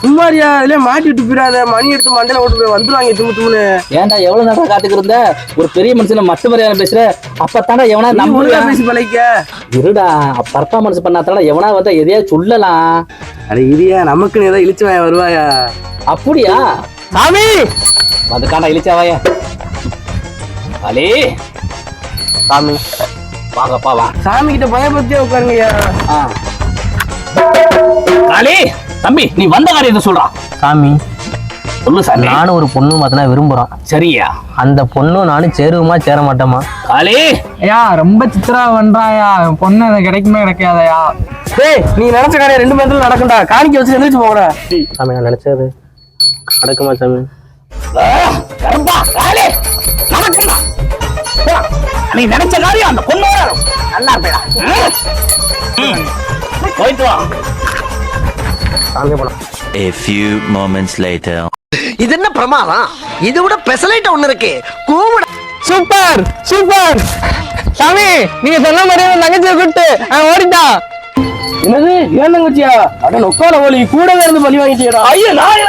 சும்மாரியா இதுல மாட்டிட்டு போயிடாத மணி எடுத்து மண்டையில ஓட்டு போய் வந்துருவாங்க தும்முன்னு. ஏன்டா எவ்வளவு நேரம் காத்துக்கு இருந்த? ஒரு பெரிய மனுஷன மட்டு மரியாதை பேசுற அப்பத்தாண்டா எவனா நம்ம பேசி பழைக்க இருடா. பர்ஃபார்மன்ஸ் பண்ணாதாடா எவனா வந்தா எதையா சொல்லலாம். அட இரியா நமக்குன்னு ஏதோ இழிச்சவாயா வருவாயா? அப்படியா சாமி அதுக்காண்டா இழிச்சவாயா? அலே சாமி வாங்கப்பா வா. சாமி கிட்ட பயபக்தியா உட்காருங்கய்யா. காளி தம்பி நீ வந்த காரியத்தை சொல்றா. சாமி சொல்லு சாமி. நானும் ஒரு பொண்ணு மாத்தினா விரும்புறோம். சரியா? அந்த பொண்ணும் நானும் சேருவோமா சேர மாட்டோமா? காளி ஐயா ரொம்ப சித்திரா பண்றாயா. பொண்ணு அதை கிடைக்குமே கிடைக்காதயா? டேய் நீ நினைச்ச காரியம் 2 மணி நேரத்துல நடக்கும்டா. காணிக்க வச்சு எந்திரிச்சு போகடா. சாமி நான் நினைச்சது நடக்குமா சாமி? கருப்பா காளி நடக்குமா? நீ நினைச்ச காரியம் அந்த பொண்ணு நல்லா இருப்பா. போயிட்டு வா. சாமி போலாம். A few moments later. இது என்ன பிரமாதம்? இது விட பெசலைட் ஒண்ணு இருக்கு. கூவுட. சூப்பர் சூப்பர் சாமி, நீங்க சொன்ன மாதிரியே தங்கச்சியை கூப்பிட்டு ஓடிட்டா. என்னது ஏன் தங்கச்சியா? அட நொக்கால ஓலி கூடவே இருந்து பழி வாங்கிட்டியடா. ஐயோ நான்